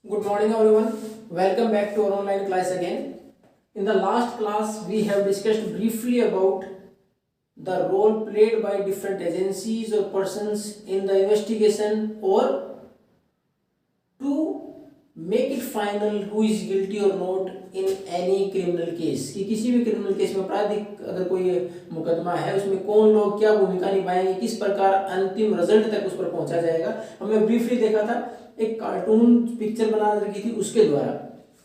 Good morning everyone. Welcome back to our online class again. In the last class we have discussed briefly about the role played by different agencies or persons in the investigation or to make it final who is guilty or not in any criminal case कि किसी भी criminal case में आपराधिक अगर कोई मुकदमा है उसमें कौन लोग क्या भूमिका निभाएंगे, किस प्रकार अंतिम रिजल्ट तक उस पर पहुंचा जाएगा। हमने ब्रीफली देखा था, एक कार्टून पिक्चर बना रखी थी उसके द्वारा।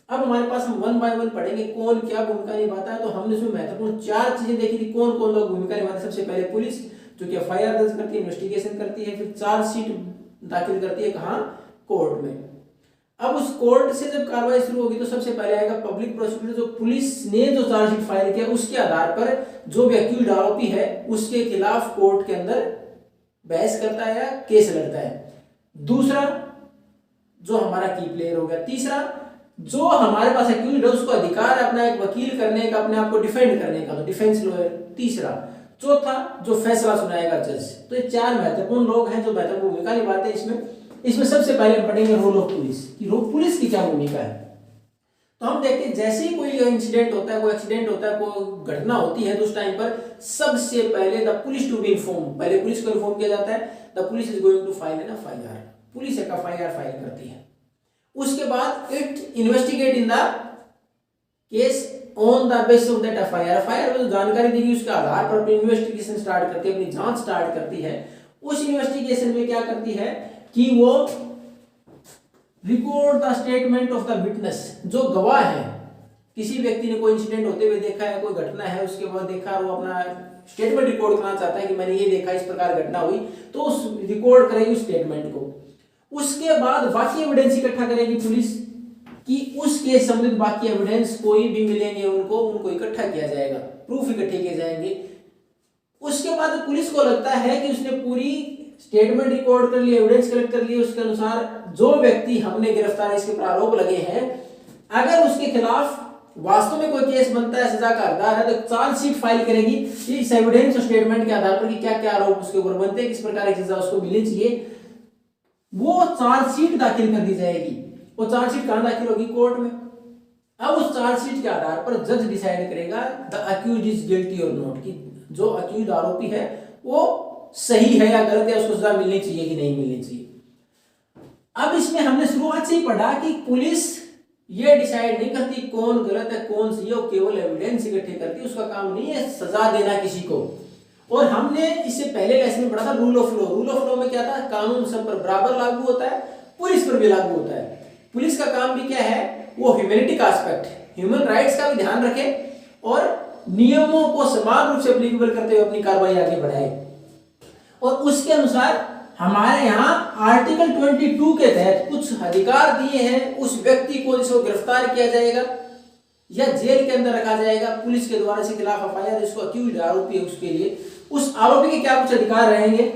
अब हमारे पास हम वन बाय वन पढ़ेंगे कौन क्या भूमिका निभाता है। तो हमने इसमें महत्वपूर्ण चार चीजें देखी थी, कौन कौन लोग भूमिका निभाते हैं। सबसे पहले पुलिस जो कि एफआईआर दर्ज करती है, इन्वेस्टिगेशन करती है, फिर चार्जशीट दाखिल करती है कहाँ, कोर्ट में। अब उस कोर्ट से जब कार्रवाई शुरू होगी तो सबसे पहले आएगा पब्लिक प्रोसिक्यूटर, जो पुलिस ने जो चार्जशीट फाइल किया उसके आधार पर जो भी अक्यूज्ड आरोपी है उसके खिलाफ कोर्ट के अंदर बहस करता है या केस लड़ता है। दूसरा जो हमारा की प्लेयर हो गया। तीसरा जो हमारे पास अक्यूज्ड है उसको अधिकार है अपना एक वकील करने का, अपने आप को डिफेंड करने का, तो डिफेंस लॉयर। तीसरा चौथा जो फैसला सुनाएगा जज। तो ये चार महत्वपूर्ण लोग हैं जो महत्वपूर्ण भूमिका निभाते हैं इसमें सबसे पहले हम पढ़ेंगे रोल ऑफ पुलिस कि पुलिस की क्या भूमिका है। तो हम देखते हैं जैसे ही कोई इंसिडेंट होता है, कोई एक्सीडेंट होता है, कोई घटना होती है तो उस टाइम पर सबसे पहले the police to be inform, पहले पुलिस को इन्फॉर्म किया जाता है। The police is going to file an FIR, police एक एफआईआर फाइल करती है। उसके बाद it investigate in the case on the basis of that FIR. FIR में जो जानकारी देगी उसके आधार पर अपनी इन्वेस्टिगेशन स्टार्ट करती है, अपनी जांच स्टार्ट करती है। उस इन्वेस्टिगेशन में क्या करती है कि वो record the statement of the witness, जो गवाह है, किसी व्यक्ति ने कोई इंसिडेंट होते हुए देखा है, कोई घटना है, उसके बाद देखा, वो अपना स्टेटमेंट रिकॉर्ड करना चाहता है कि मैंने ये देखा, इस प्रकार घटना हुई, तो उस रिकॉर्ड करेगी उस स्टेटमेंट को। उसके बाद बाकी एविडेंस इकट्ठा करेगी पुलिस कि उस केस संबंधित बाकी एविडेंस कोई भी मिलेंगे उनको इकट्ठा किया जाएगा, प्रूफ इकट्ठे किए जाएंगे। उसके बाद पुलिस को लगता है कि उसने पूरी स्टेटमेंट रिकॉर्ड कर ली, एविडेंस कलेक्ट कर लिए, उसके अनुसार जो व्यक्ति हमने गिरफ्तार इसके ऊपर आरोप लगे हैं, अगर उसके खिलाफ वास्तव में कोई केस बनता है, सजा का हकदार है, तो चार्जशीट फाइल करेगी इस एविडेंस और स्टेटमेंट के आधार पर कि क्या क्या आरोप उसके ऊपर बनते हैं, किस प्रकार की सजा उसको मिलनी चाहिए। वो चार्जशीट दाखिल कर दी जाएगी। वो चार्जशीट कहां दाखिल होगी, कोर्ट में। अब उस चार्जशीट के आधार पर जज डिसाइड करेगा द अक्यूज्ड इज गिल्टी और नॉट, कि जो अक्यूज्ड आरोपी है वो सही है या गलत है, उसको सजा मिलनी चाहिए कि नहीं मिलनी चाहिए। अब इसमें हमने शुरुआत से ही पढ़ा कि पुलिस ये डिसाइड नहीं करती कौन गलत है कौन सही है, वो केवल एविडेंस इकट्ठे करती है, उसका काम नहीं है सजा देना किसी को। और हमने इससे पहले लेसन में पढ़ा था rule of law. Rule of law में क्या था, कानून सब पर बराबर लागू होता है, पुलिस पर भी लागू होता है। पुलिस का काम भी क्या है, वो ह्यूमैनिटी का एस्पेक्ट, ह्यूमन राइट्स का भी ध्यान रखे और नियमों को समान रूप से एप्लीकेबल करते हुए अपनी कार्रवाई आगे बढ़ाए। और उसके अनुसार हमारे यहाँ आर्टिकल 22 के तहत कुछ अधिकार दिए हैं उस व्यक्ति को जिसको गिरफ्तार किया जाएगा या जेल के अंदर रखा जाएगा पुलिस के द्वारा, इसके खिलाफ एफआईआर जिसको अक्यूज्ड आरोपी है उसके लिए, उस आरोपी के क्या कुछ अधिकार रहेंगे।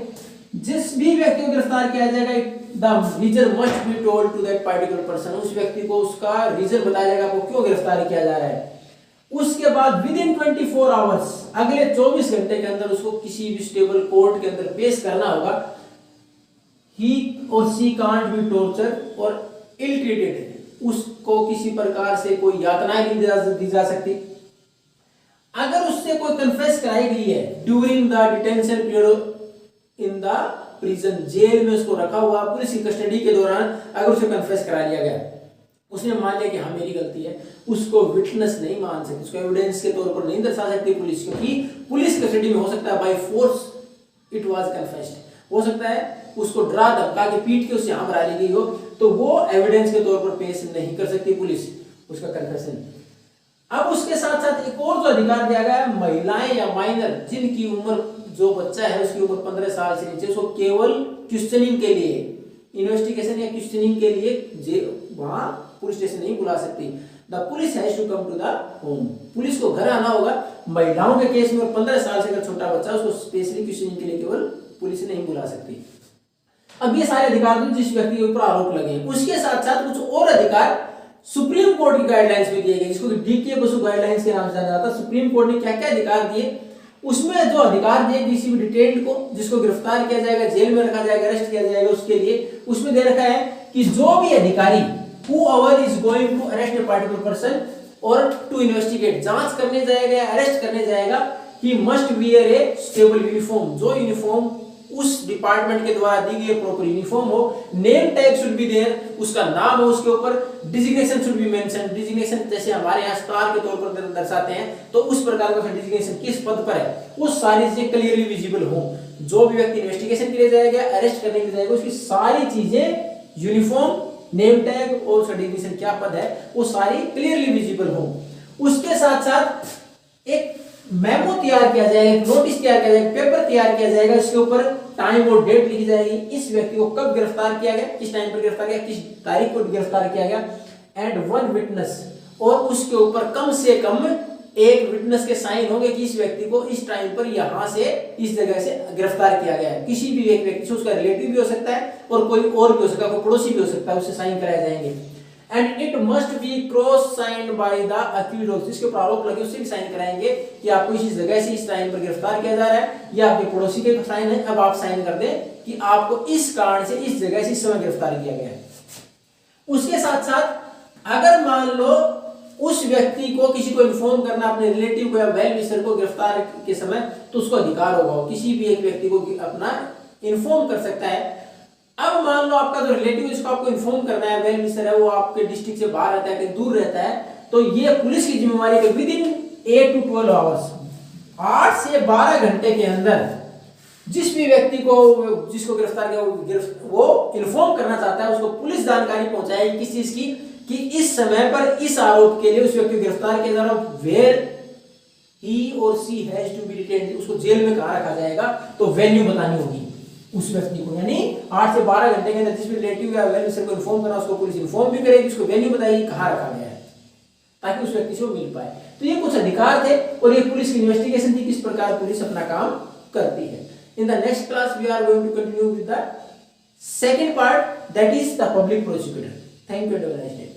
जिस भी व्यक्ति को गिरफ्तार किया जाएगा, the reason must be told to that particular person, उस व्यक्ति को उसका रीजन बताया जाएगा वो क्यों गिरफ्तार किया जा रहा है। उसके बाद विद इन 24 आवर्स, अगले 24 घंटे के अंदर उसको किसी भी स्टेबल कोर्ट के अंदर पेश करना होगा। ही और सी कांट बी टॉर्चर और इल ट्रीटेड, उसको किसी प्रकार से कोई यातनाएं नहीं दी जा सकती। अगर उससे कोई कन्फेस कराई गई है during the detention period in the prison, jail में उसको रखा हुआ पुलिस की कस्टडी के दौरान अगर उसे कन्फेस करा लिया गया, उसने मान लिया कि हाँ मेरी गलती है, उसको विटनेस नहीं मान सकती, उसको एविडेंस के तौर पर नहीं दर्शा सकती पुलिस, क्योंकि पुलिस कस्टडी में हो सकता है by force it was confessed, हो सकता है उसको डरा धमका के पीट के उससे यहाँ भरा ली गई हो, तो वो एविडेंस के तौर पर पेश नहीं कर सकती पुलिस उसका कन्फेशन। अब उसके साथ साथ एक और जो अधिकार दिया गया है, महिलाएं या माइनर जिनकी उम्र, जो बच्चा है उसकी उम्र 15 साल से नीचे, उसको केवल क्वेश्चनिंग के लिए, इन्वेस्टिगेशन या क्वेश्चनिंग के लिए वहां पुलिस स्टेशन नहीं बुला सकती। The police has to come to the home, police को घर आना होगा। महिलाओं के केस में 15 साल से अगर छोटा बच्चा उसको स्पेशली क्वेश्चनिंग के लिए केवल पुलिस नहीं बुला सकती। अब ये सारे अधिकार जिस व्यक्ति के ऊपर आरोप लगे, उसके साथ साथ कुछ और अधिकार सुप्रीम कोर्ट की गाइडलाइंस में दिए गए, जिसको डीके बसु गाइडलाइंस के नाम से जाना जाता है। सुप्रीम कोर्ट ने क्या क्या अधिकार दिए, उसमें जो अधिकार दिए किसी भी डिटेन्ड को जिसको गिरफ्तार किया जाएगा, जेल में रखा जाएगा, अरेस्ट किया जाएगा, उसके लिए उसमें दे रखा है कि जो भी अधिकारी whoever is going to arrest a particular person or to investigate, जांच करने जाएगा या अरेस्ट करने जाएगा, he must wear a stable uniform, जो यूनिफॉर्म उस डिपार्टमेंट के द्वारा दी गई प्रॉपर यूनिफॉर्म हो, name tag should be there, उसका नाम हो उसके ऊपर, designation should be mention, designation जैसे हमारे यहाँ स्टार के तौर पर दर्शाते हैं तो उस प्रकार का डिजिग्नेशन किस पद पर है, वो सारी चीजें क्लियरली विजिबल हो। जो भी व्यक्ति इन्वेस्टिगेशन के लिए जाएगा, अरेस्ट करने के लिए जाएगा, उसकी सारी चीजें यूनिफॉर्म, नेम टैग और उसका डिजिग्नेशन क्या पद है वो सारी क्लियरली विजिबल हो। उसके साथ साथ एक मेमो तैयार किया जाएगा, एक नोटिस तैयार किया जाएगा, पेपर तैयार किया जाएगा, इसके ऊपर टाइम और डेट लिखी जाएगी, इस व्यक्ति को कब गिरफ्तार किया गया, किस टाइम पर गिरफ्तार किया, किस तारीख को गिरफ्तार किया गया, एंड वन विटनेस, और उसके ऊपर कम से कम एक विटनेस के साइन होंगे कि इस व्यक्ति को इस टाइम पर यहां से इस जगह से गिरफ्तार किया गया है। किसी भी एक व्यक्ति से, उसका रिलेटिव भी हो सकता है और कोई और भी हो सकता है, कोई पड़ोसी भी हो सकता है, उससे साइन कराए जाएंगे। And it must be cross signed by the accused, जिसके ऊपर आरोप लगे उससे भी साइन कराएंगे कि आपको इस जगह से इस टाइम पर गिरफ्तार किया जा रहा है, या आपके पड़ोसी के साइन है, अब आप साइन कर दें कि आपको इस कारण से इस जगह से इस समय गिरफ्तार किया गया है। उसके साथ साथ अगर मान लो उस व्यक्ति को किसी को इन्फॉर्म करना, अपने रिलेटिव को या वेल विशर को गिरफ्तार के समय, तो उसको अधिकार होगा, किसी भी एक व्यक्ति को अपना इन्फॉर्म कर सकता है। अब मान लो आपका जो रिलेटिव जिसको आपको इन्फॉर्म करना है, वेल विशर है, वो आपके डिस्ट्रिक्ट से बाहर रहता है, कहीं दूर रहता है, तो ये पुलिस की जिम्मेवारी है विद इन 8 to 12 आवर्स, 8 से 12 घंटे के अंदर जिस भी व्यक्ति को, जिसको गिरफ्तार किया वो इन्फॉर्म करना चाहता है, उसको पुलिस जानकारी पहुंचाएगी किस चीज की, कि इस समय पर इस आरोप के लिए उस व्यक्ति को गिरफ्तार किया जा रहा है, वेयर ही और सी हैज टू बी डिटेन्ड, उसको जेल में कहां रखा जाएगा, तो वेन्यू बतानी होगी उस व्यक्ति को, यानी 8 से 12 घंटे के अंदर जिस भी रिलेटिव या वेल विशर को इन्फॉर्म करना, उसको पुलिस इन्फॉर्म भी करेगी, उसको वेन्यू बताएगी कहां रखा गया है, ताकि उस व्यक्ति से वो मिल पाए। तो ये कुछ अधिकार थे और ये पुलिस की इन्वेस्टिगेशन थी, किस प्रकार पुलिस अपना काम करती है। In the next class we are going to continue with the second part, that is the public prosecutor. Thank you and have a nice day.